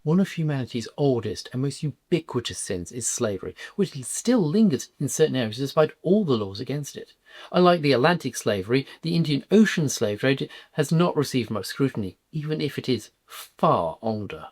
One of humanity's oldest and most ubiquitous sins is slavery, which still lingers in certain areas despite all the laws against it. Unlike the Atlantic slavery, the Indian Ocean slave trade has not received much scrutiny, even if it is far older.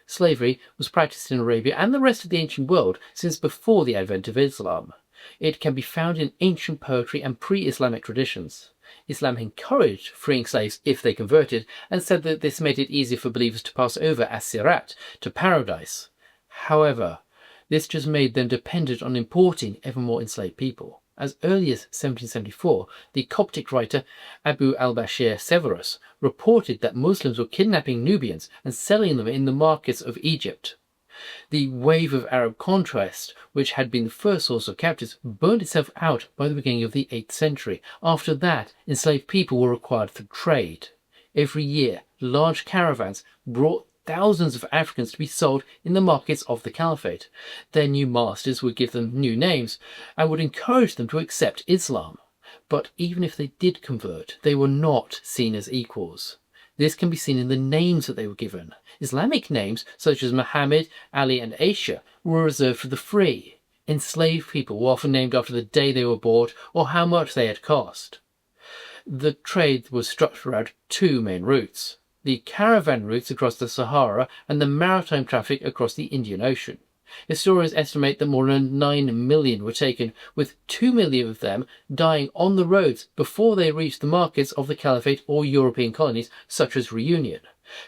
Slavery was practiced in Arabia and the rest of the ancient world since before the advent of Islam. It can be found in ancient poetry and pre-Islamic traditions. Islam encouraged freeing slaves if they converted, and said that this made it easier for believers to pass over as-sirat to paradise. However, this just made them dependent on importing ever more enslaved people. As early as 1774, the Coptic writer Abu al-Bashir Severus reported that Muslims were kidnapping Nubians and selling them in the markets of Egypt. The wave of Arab conquest, which had been the first source of captives, burned itself out by the beginning of the 8th century. After that, enslaved people were required for trade. Every year, large caravans brought thousands of Africans to be sold in the markets of the Caliphate. Their new masters would give them new names and would encourage them to accept Islam. But even if they did convert, they were not seen as equals. This can be seen in the names that they were given. Islamic names, such as Muhammad, Ali, and Aisha, were reserved for the free. Enslaved people were often named after the day they were bought or how much they had cost. The trade was structured around two main routes: the caravan routes across the Sahara and the maritime traffic across the Indian Ocean. Historians estimate that more than 9 million were taken, with 2 million of them dying on the roads before they reached the markets of the Caliphate or European colonies such as Reunion.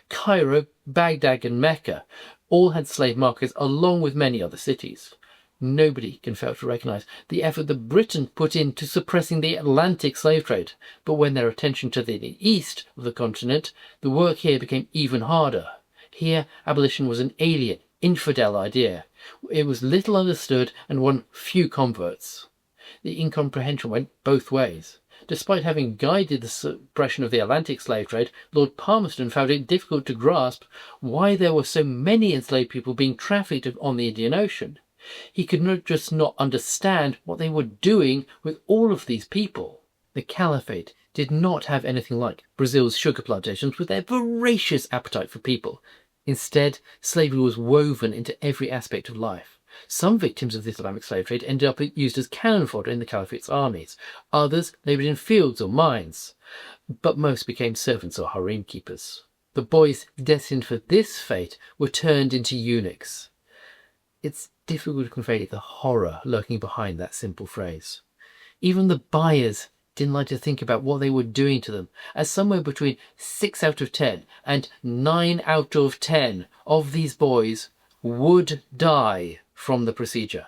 Cairo, Baghdad and Mecca all had slave markets along with many other cities. Nobody can fail to recognise the effort that Britain put into suppressing the Atlantic slave trade, but when their attention to the east of the continent, the work here became even harder. Here, abolition was an alien, infidel idea. It was little understood and won few converts. The incomprehension went both ways. Despite having guided the suppression of the Atlantic slave trade, Lord Palmerston found it difficult to grasp why there were so many enslaved people being trafficked on the Indian Ocean. He could not understand what they were doing with all of these people. The Caliphate did not have anything like Brazil's sugar plantations with their voracious appetite for people. Instead, slavery was woven into every aspect of life. Some victims of the Islamic slave trade ended up used as cannon fodder in the Caliphate's armies. Others laboured in fields or mines. But most became servants or harem keepers. The boys destined for this fate were turned into eunuchs. It's difficult to convey the horror lurking behind that simple phrase. Even the buyers didn't like to think about what they were doing to them, as somewhere between 6 out of 10 and 9 out of 10 of these boys would die from the procedure.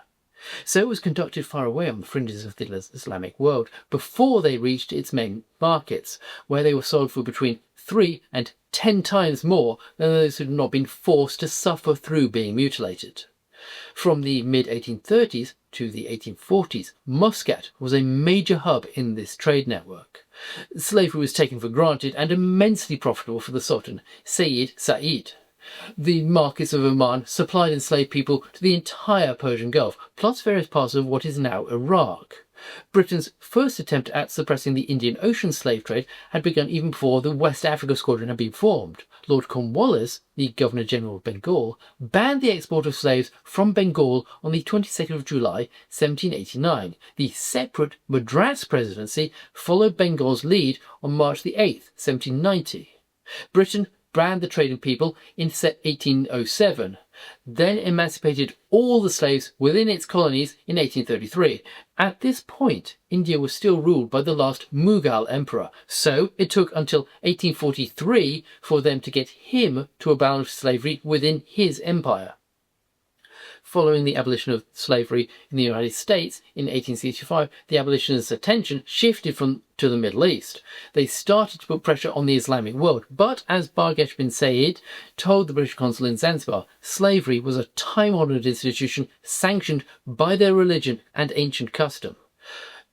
So it was conducted far away on the fringes of the Islamic world before they reached its main markets, where they were sold for between 3 and 10 times more than those who had not been forced to suffer through being mutilated. From the mid-1830s to the 1840s, Muscat was a major hub in this trade network. Slavery was taken for granted and immensely profitable for the Sultan, Sayyid Sa'id. The markets of Oman supplied enslaved people to the entire Persian Gulf, plus various parts of what is now Iraq. Britain's first attempt at suppressing the Indian Ocean slave trade had begun even before the West Africa Squadron had been formed. Lord Cornwallis, the Governor-General of Bengal, banned the export of slaves from Bengal on the 22nd of July, 1789. The separate Madras Presidency followed Bengal's lead on March the 8th, 1790. Britain banned the trading people in 1807, then emancipated all the slaves within its colonies in 1833. At this point, India was still ruled by the last Mughal emperor, so it took until 1843 for them to get him to abolish slavery within his empire. Following the abolition of slavery in the United States in 1865, the abolitionists' attention shifted to the Middle East. They started to put pressure on the Islamic world, but as Barghesh bin Said told the British consul in Zanzibar, slavery was a time-honoured institution sanctioned by their religion and ancient custom.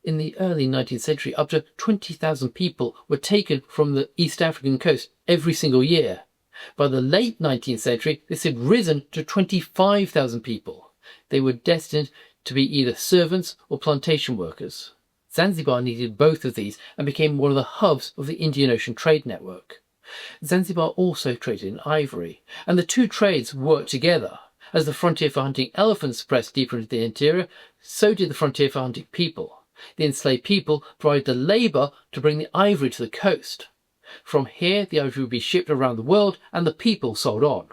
In the early 19th century, up to 20,000 people were taken from the East African coast every single year. By the late 19th century, this had risen to 25,000 people. They were destined to be either servants or plantation workers. Zanzibar needed both of these and became one of the hubs of the Indian Ocean trade network. Zanzibar also traded in ivory, and the two trades worked together. As the frontier for hunting elephants pressed deeper into the interior, so did the frontier for hunting people. The enslaved people provided the labour to bring the ivory to the coast. From here, the ivory would be shipped around the world, and the people sold on.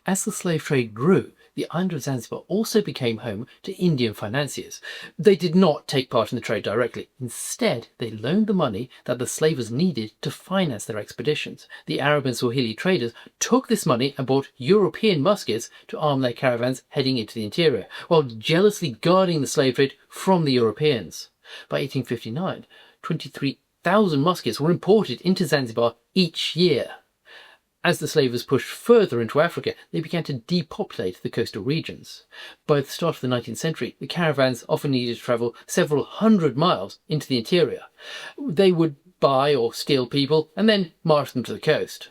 As the slave trade grew, the island of Zanzibar also became home to Indian financiers. They did not take part in the trade directly. Instead, they loaned the money that the slavers needed to finance their expeditions. The Arab and Swahili traders took this money and bought European muskets to arm their caravans heading into the interior, while jealously guarding the slave trade from the Europeans. By 1859, 23,000 muskets were imported into Zanzibar each year. As the slavers pushed further into Africa, they began to depopulate the coastal regions. By the start of the 19th century, the caravans often needed to travel several hundred miles into the interior. They would buy or steal people and then march them to the coast.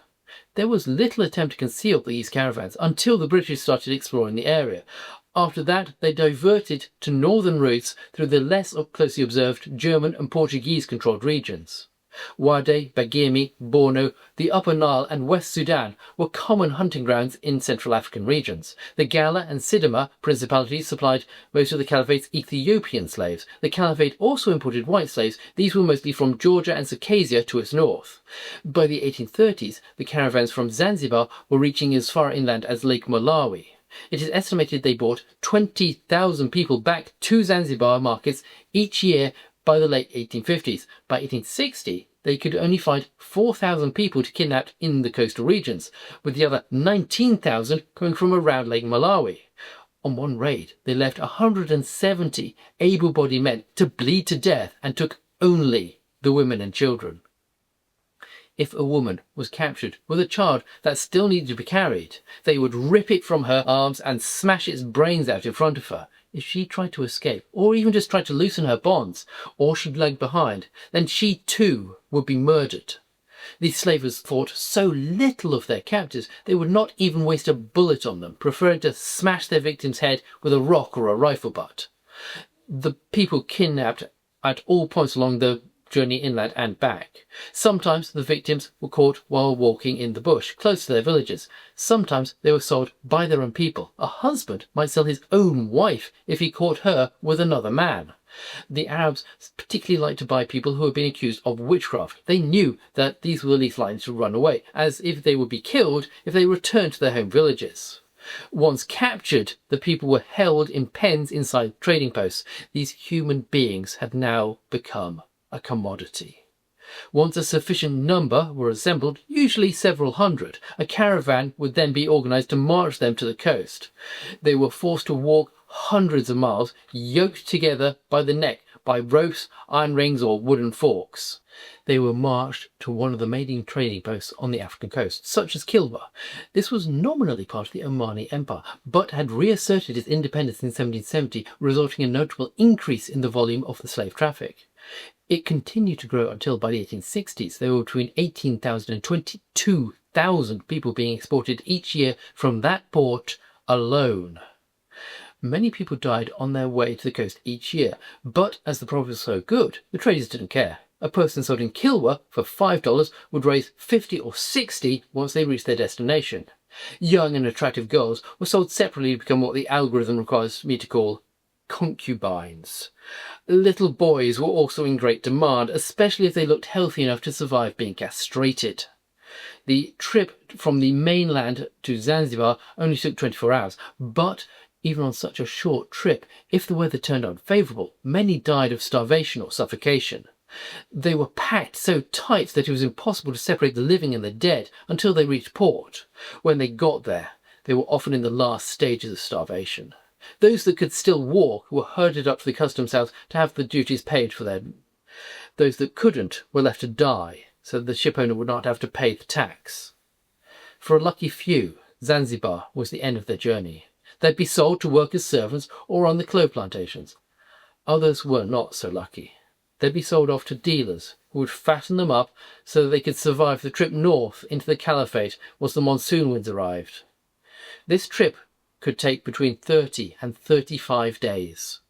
There was little attempt to conceal these caravans until the British started exploring the area. After that, they diverted to northern routes through the less closely observed German and Portuguese-controlled regions. Wade, Bagirmi, Borno, the Upper Nile and West Sudan were common hunting grounds in Central African regions. The Gala and Sidama principalities supplied most of the Caliphate's Ethiopian slaves. The Caliphate also imported white slaves. These were mostly from Georgia and Circassia to its north. By the 1830s, the caravans from Zanzibar were reaching as far inland as Lake Malawi. It is estimated they brought 20,000 people back to Zanzibar markets each year by the late 1850s. By 1860, they could only find 4,000 people to kidnap in the coastal regions, with the other 19,000 coming from around Lake Malawi. On one raid, they left 170 able-bodied men to bleed to death and took only the women and children. If a woman was captured with a child that still needed to be carried, they would rip it from her arms and smash its brains out in front of her. If she tried to escape, or even just tried to loosen her bonds, or she lagged behind, then she too would be murdered. These slavers thought so little of their captors, they would not even waste a bullet on them, preferring to smash their victim's head with a rock or a rifle butt. The people kidnapped at all points along the journey inland and back. Sometimes the victims were caught while walking in the bush, close to their villages. Sometimes they were sold by their own people. A husband might sell his own wife if he caught her with another man. The Arabs particularly liked to buy people who had been accused of witchcraft. They knew that these were the least likely to run away, as if they would be killed if they returned to their home villages. Once captured, the people were held in pens inside trading posts. These human beings had now become a commodity. Once a sufficient number were assembled, usually several hundred, a caravan would then be organised to march them to the coast. They were forced to walk hundreds of miles, yoked together by the neck by ropes, iron rings or wooden forks. They were marched to one of the main trading posts on the African coast, such as Kilwa. This was nominally part of the Omani Empire, but had reasserted its independence in 1770, resulting in a notable increase in the volume of the slave traffic. It continued to grow until by the 1860s there were between 18,000 and 22,000 people being exported each year from that port alone. Many people died on their way to the coast each year, but as the profit was so good, the traders didn't care. A person sold in Kilwa for $5 would raise 50 or 60 once they reached their destination. Young and attractive girls were sold separately to become what the algorithm requires me to call concubines. Little boys were also in great demand, especially if they looked healthy enough to survive being castrated. The trip from the mainland to Zanzibar only took 24 hours, but even on such a short trip, if the weather turned unfavourable, many died of starvation or suffocation. They were packed so tight that it was impossible to separate the living and the dead until they reached port. When they got there, they were often in the last stages of starvation. Those that could still walk were herded up to the customs house to have the duties paid for them. Those that couldn't were left to die, so that the shipowner would not have to pay the tax. For a lucky few, Zanzibar was the end of their journey. They'd be sold to work as servants or on the clove plantations. Others were not so lucky. They'd be sold off to dealers who would fatten them up so that they could survive the trip north into the Caliphate once the monsoon winds arrived. This trip could take between 30 and 35 days.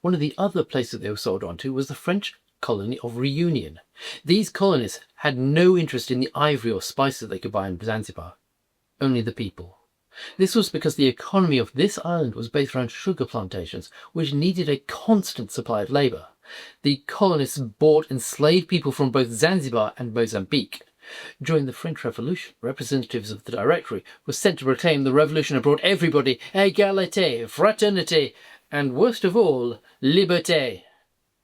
One of the other places they were sold on to was the French colony of reunion. These colonists had no interest in the ivory or spices they could buy in Zanzibar, only the people. This was because the economy of this island was based around sugar plantations, which needed a constant supply of labour. The colonists bought enslaved people from both Zanzibar and Mozambique. During the French Revolution, representatives of the Directory were sent to proclaim the revolution had brought everybody égalité, fraternité, and worst of all, liberté.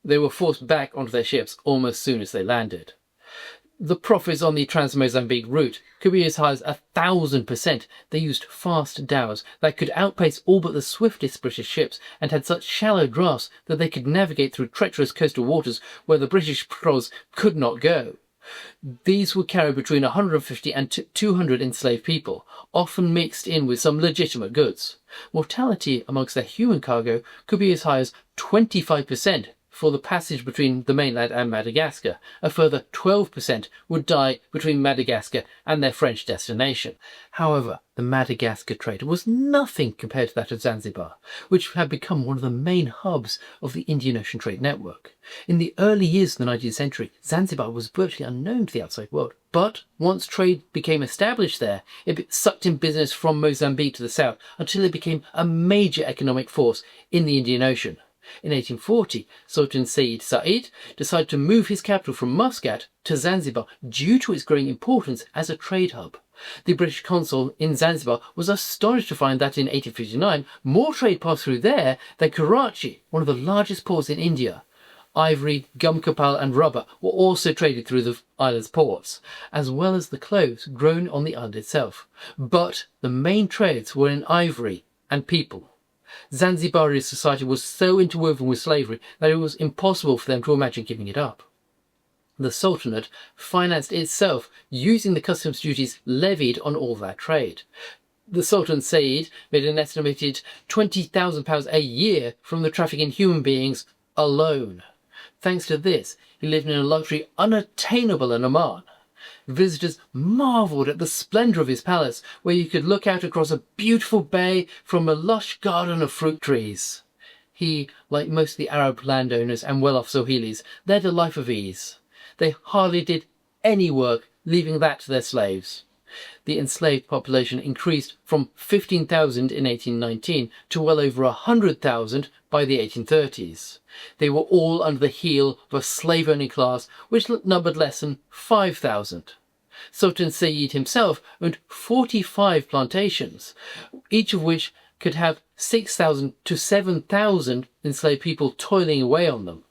They were forced back onto their ships almost soon as they landed. The profits on the Trans-Mozambique route could be as high as 1,000%. They used fast dhows that could outpace all but the swiftest British ships and had such shallow drafts that they could navigate through treacherous coastal waters where the British patrols could not go. These would carry between 150 and 200 enslaved people, often mixed in with some legitimate goods. Mortality amongst their human cargo could be as high as 25% for the passage between the mainland and Madagascar. A further 12% would die between Madagascar and their French destination. However, the Madagascar trade was nothing compared to that of Zanzibar, which had become one of the main hubs of the Indian Ocean trade network. In the early years of the 19th century, Zanzibar was virtually unknown to the outside world. But once trade became established there, it sucked in business from Mozambique to the south until it became a major economic force in the Indian Ocean. In 1840, Sultan Sayyid Said decided to move his capital from Muscat to Zanzibar due to its growing importance as a trade hub. The British consul in Zanzibar was astonished to find that in 1859 more trade passed through there than Karachi, one of the largest ports in India. Ivory, gum copal and rubber were also traded through the island's ports, as well as the clothes grown on the island itself. But the main trades were in ivory and people. Zanzibari society was so interwoven with slavery that it was impossible for them to imagine giving it up. The Sultanate financed itself using the customs duties levied on all that trade. The Sultan Said made an estimated £20,000 a year from the traffic in human beings alone. Thanks to this, he lived in a luxury unattainable in Oman. Visitors marvelled at the splendour of his palace, where you could look out across a beautiful bay from a lush garden of fruit trees. He, like most of the Arab landowners and well-off Sohilis, led a life of ease. They hardly did any work, leaving that to their slaves. The enslaved population increased from 15,000 in 1819 to well over 100,000 by the 1830s. They were all under the heel of a slave-owning class which numbered less than 5,000. Sultan Sayyid himself owned 45 plantations, each of which could have 6,000 to 7,000 enslaved people toiling away on them.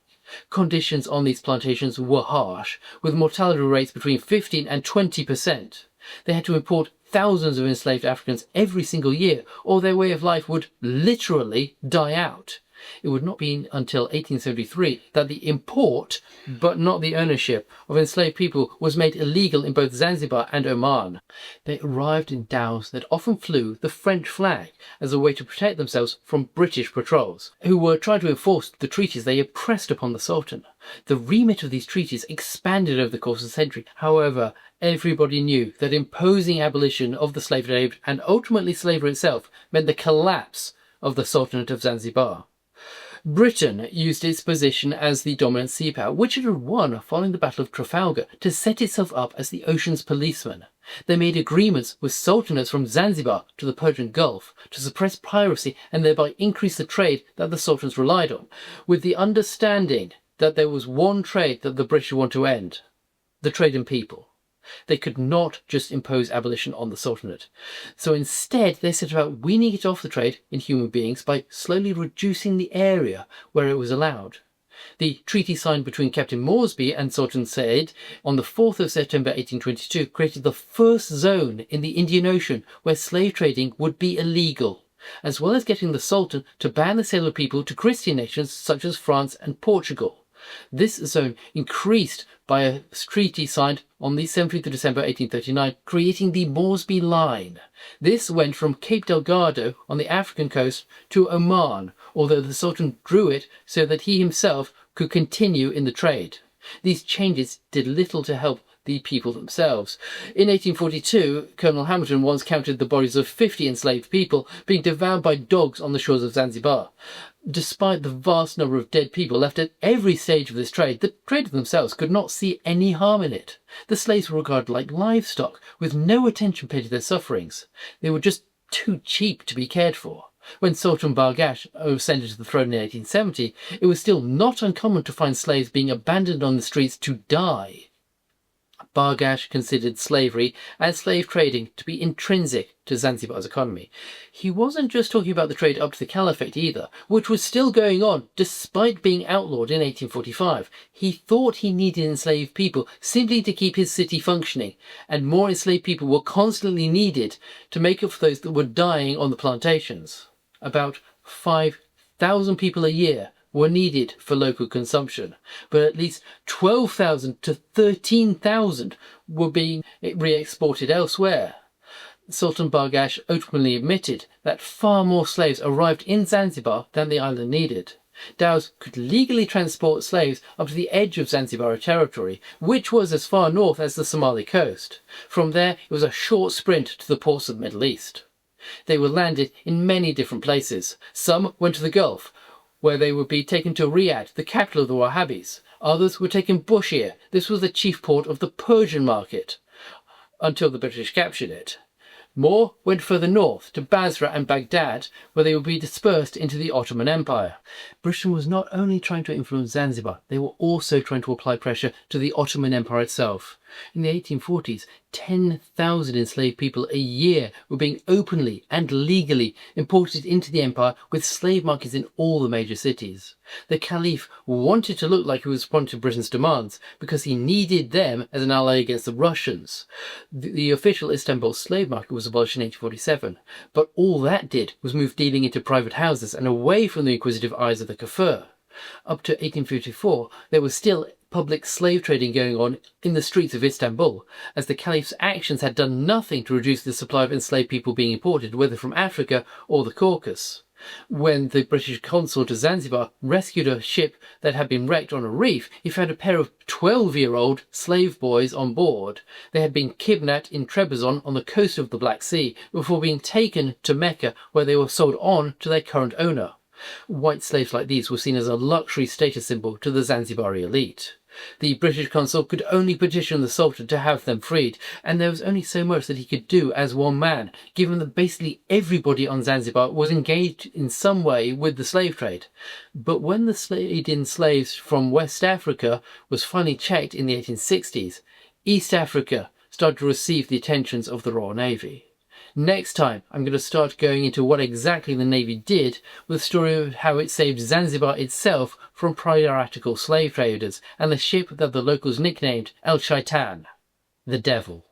Conditions on these plantations were harsh, with mortality rates between 15 and 20%. They had to import thousands of enslaved Africans every single year, or their way of life would literally die out. It would not be until 1873 that the import, but not the ownership, of enslaved people was made illegal in both Zanzibar and Oman. They arrived in dhows that often flew the French flag as a way to protect themselves from British patrols, who were trying to enforce the treaties they had pressed upon the Sultan. The remit of these treaties expanded over the course of the century. However, everybody knew that imposing abolition of the slave trade and ultimately slavery itself meant the collapse of the Sultanate of Zanzibar. Britain used its position as the dominant sea power, which it had won following the Battle of Trafalgar, to set itself up as the ocean's policeman. They made agreements with sultanates from Zanzibar to the Persian Gulf to suppress piracy and thereby increase the trade that the sultans relied on, with the understanding that there was one trade that the British want to end: the trade in people. They could not just impose abolition on the Sultanate. So instead, they set about weaning it off the trade in human beings by slowly reducing the area where it was allowed. The treaty signed between Captain Moresby and Sultan Said on the 4th of September 1822 created the first zone in the Indian Ocean where slave trading would be illegal, as well as getting the Sultan to ban the sale of people to Christian nations such as France and Portugal. This zone increased by a treaty signed on the 17th of December 1839, creating the Moresby Line. This went from Cape Delgado on the African coast to Oman, although the Sultan drew it so that he himself could continue in the trade. These changes did little to help the people themselves. In 1842, Colonel Hamilton once counted the bodies of 50 enslaved people being devoured by dogs on the shores of Zanzibar. Despite the vast number of dead people left at every stage of this trade, the traders themselves could not see any harm in it. The slaves were regarded like livestock, with no attention paid to their sufferings. They were just too cheap to be cared for. When Sultan Bargash ascended to the throne in 1870, it was still not uncommon to find slaves being abandoned on the streets to die. Bargash considered slavery and slave trading to be intrinsic to Zanzibar's economy. He wasn't just talking about the trade up to the Caliphate either, which was still going on despite being outlawed in 1845. He thought he needed enslaved people simply to keep his city functioning, and more enslaved people were constantly needed to make up for those that were dying on the plantations. About 5,000 people a year were needed for local consumption, but at least 12,000 to 13,000 were being re-exported elsewhere. Sultan Bargash openly admitted that far more slaves arrived in Zanzibar than the island needed. Dhows could legally transport slaves up to the edge of Zanzibar territory, which was as far north as the Somali coast. From there, it was a short sprint to the ports of the Middle East. They were landed in many different places. Some went to the Gulf, where they would be taken to Riyadh, the capital of the Wahhabis. Others were taken Bushire. This was the chief port of the Persian market, until the British captured it. More went further north to Basra and Baghdad, where they would be dispersed into the Ottoman Empire. Britain was not only trying to influence Zanzibar, they were also trying to apply pressure to the Ottoman Empire itself. In the 1840s, 10,000 enslaved people a year were being openly and legally imported into the empire, with slave markets in all the major cities. The Caliph wanted to look like he was responding to Britain's demands because he needed them as an ally against the Russians. The official Istanbul slave market was abolished in 1847, but all that did was move dealing into private houses and away from the inquisitive eyes of the Kafir. Up to 1854, there was still public slave trading going on in the streets of Istanbul, as the Caliph's actions had done nothing to reduce the supply of enslaved people being imported, whether from Africa or the Caucasus. When the British consul to Zanzibar rescued a ship that had been wrecked on a reef, he found a pair of 12-year-old slave boys on board. They had been kidnapped in Trebizond on the coast of the Black Sea before being taken to Mecca, where they were sold on to their current owner. White slaves like these were seen as a luxury status symbol to the Zanzibari elite. The British consul could only petition the Sultan to have them freed, and there was only so much that he could do as one man, given that basically everybody on Zanzibar was engaged in some way with the slave trade. But when the trade-in slaves from West Africa was finally checked in the 1860s, East Africa started to receive the attentions of the Royal Navy. Next time, I'm going to start going into what exactly the Navy did with the story of how it saved Zanzibar itself from piratical slave traders and the ship that the locals nicknamed El Shaitan, the Devil.